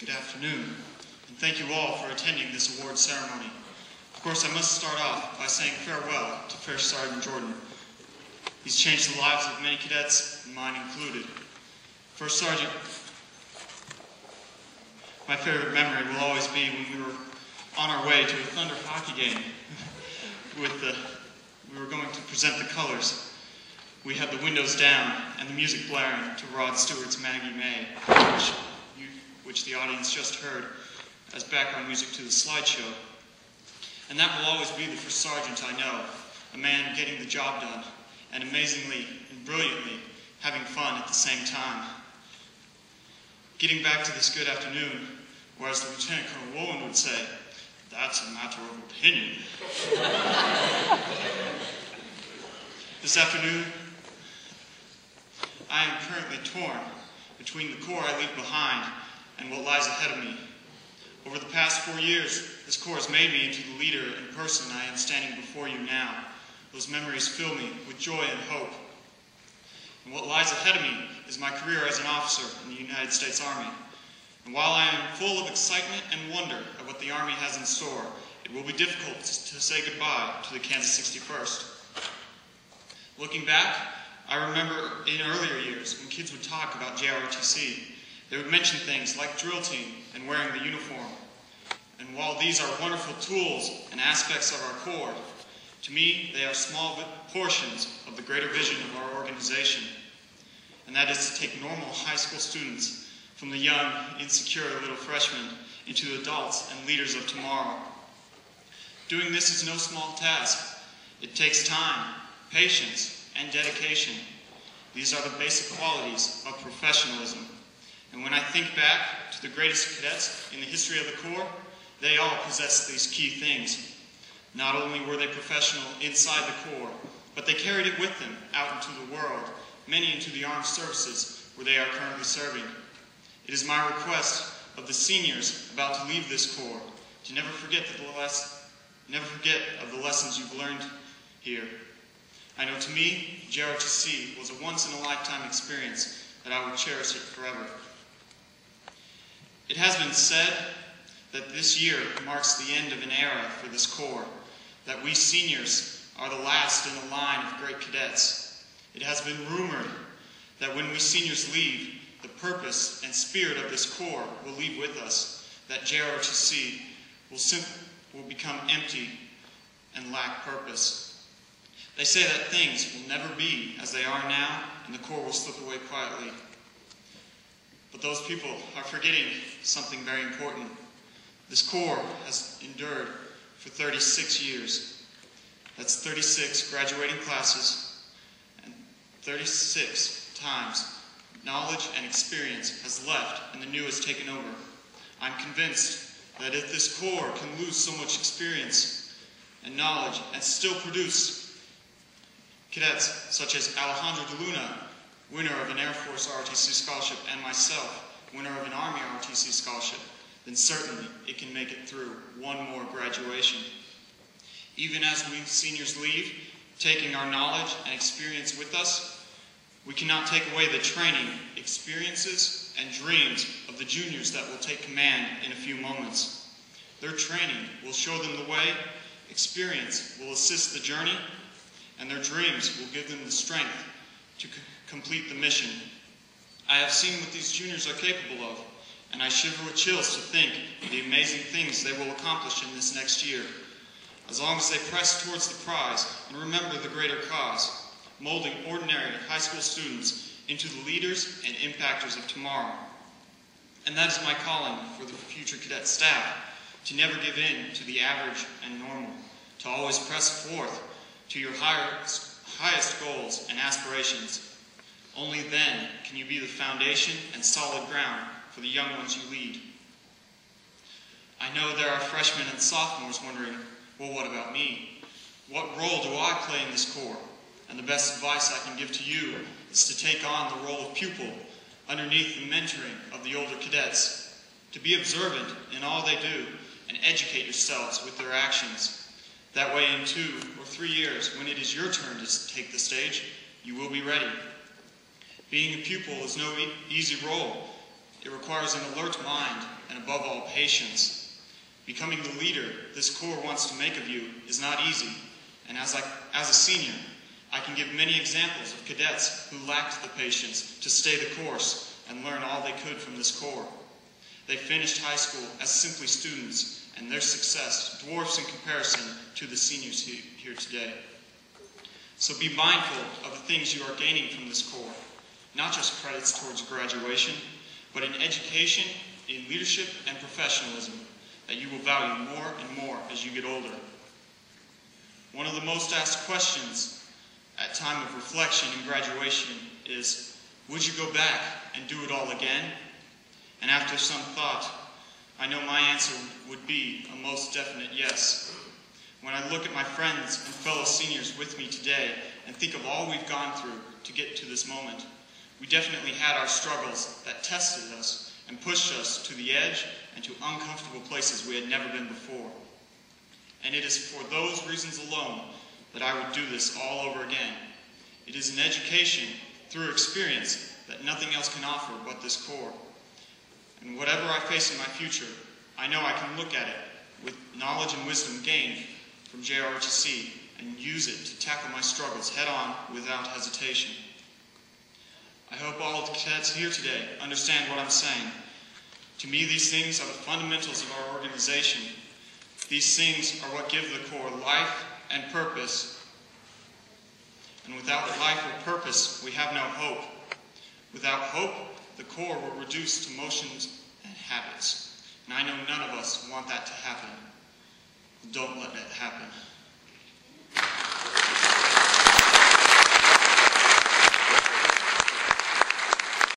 Good afternoon, and thank you all for attending this award ceremony. Of course, I must start off by saying farewell to First Sergeant Jordan. He's changed the lives of many cadets, and mine included. First Sergeant, my favorite memory will always be when we were on our way to a Thunder hockey game. We were going to present the colors. We had the windows down and the music blaring to Rod Stewart's Maggie May, which the audience just heard as background music to the slideshow. And that will always be the first sergeant I know, a man getting the job done, and amazingly and brilliantly having fun at the same time. Getting back to this good afternoon, or as the Lieutenant Colonel Wolin would say, that's a matter of opinion. This afternoon, I am currently torn between the Corps I leave behind and what lies ahead of me. Over the past 4 years, this Corps has made me into the leader and person I am standing before you now. Those memories fill me with joy and hope. And what lies ahead of me is my career as an officer in the United States Army. And while I am full of excitement and wonder at what the Army has in store, it will be difficult to say goodbye to the Kansas 61st. Looking back, I remember in earlier years when kids would talk about JROTC, they would mention things like drill team and wearing the uniform. And while these are wonderful tools and aspects of our Corps, to me they are small portions of the greater vision of our organization. And that is to take normal high school students from the young, insecure little freshmen into adults and leaders of tomorrow. Doing this is no small task. It takes time, patience, and dedication. These are the basic qualities of professionalism. And when I think back to the greatest cadets in the history of the Corps, they all possess these key things. Not only were they professional inside the Corps, but they carried it with them out into the world, many into the armed services where they are currently serving. It is my request of the seniors about to leave this Corps to never forget of the lessons you've learned here. I know to me, JROTC was a once-in-a-lifetime experience that I will cherish it forever. It has been said that this year marks the end of an era for this Corps, that we seniors are the last in the line of great cadets. It has been rumored that when we seniors leave, the purpose and spirit of this Corps will leave with us, that JROTC will become empty and lack purpose. They say that things will never be as they are now, and the Corps will slip away quietly. But those people are forgetting something very important. This Corps has endured for 36 years. That's 36 graduating classes, and 36 times knowledge and experience has left and the new has taken over. I'm convinced that if this Corps can lose so much experience and knowledge and still produce cadets such as Alejandro de Luna, winner of an Air Force ROTC scholarship, and myself, winner of an Army ROTC scholarship, then certainly it can make it through one more graduation. Even as we seniors leave, taking our knowledge and experience with us, we cannot take away the training, experiences, and dreams of the juniors that will take command in a few moments. Their training will show them the way, experience will assist the journey, and their dreams will give them the strength to complete the mission. I have seen what these juniors are capable of, and I shiver with chills to think of the amazing things they will accomplish in this next year. As long as they press towards the prize and remember the greater cause, molding ordinary high school students into the leaders and impactors of tomorrow. And that is my calling for the future cadet staff, to never give in to the average and normal, to always press forth to your highest goals and aspirations. Only then can you be the foundation and solid ground for the young ones you lead. I know there are freshmen and sophomores wondering, well, what about me? What role do I play in this Corps? And the best advice I can give to you is to take on the role of pupil underneath the mentoring of the older cadets, to be observant in all they do and educate yourselves with their actions. That way in 2 or 3 years, when it is your turn to take the stage, you will be ready. Being a pupil is no easy role. It requires an alert mind and, above all, patience. Becoming the leader this Corps wants to make of you is not easy, and as a senior, I can give many examples of cadets who lacked the patience to stay the course and learn all they could from this Corps. They finished high school as simply students, and their success dwarfs in comparison to the seniors here today. So be mindful of the things you are gaining from this Corps, not just credits towards graduation, but in education, in leadership, and professionalism that you will value more and more as you get older. One of the most asked questions at time of reflection and graduation is, would you go back and do it all again? And after some thought, I know my answer would be a most definite yes. When I look at my friends and fellow seniors with me today and think of all we've gone through to get to this moment, we definitely had our struggles that tested us and pushed us to the edge and to uncomfortable places we had never been before. And it is for those reasons alone that I would do this all over again. It is an education through experience that nothing else can offer but this Corps. And whatever I face in my future, I know I can look at it with knowledge and wisdom gained from JROTC and use it to tackle my struggles head on without hesitation. I hope all of the cadets here today understand what I'm saying. To me, these things are the fundamentals of our organization. These things are what give the Corps life and purpose. And without life or purpose, we have no hope. Without hope, the Corps will reduce to motions and habits. And I know none of us want that to happen. Don't let that happen.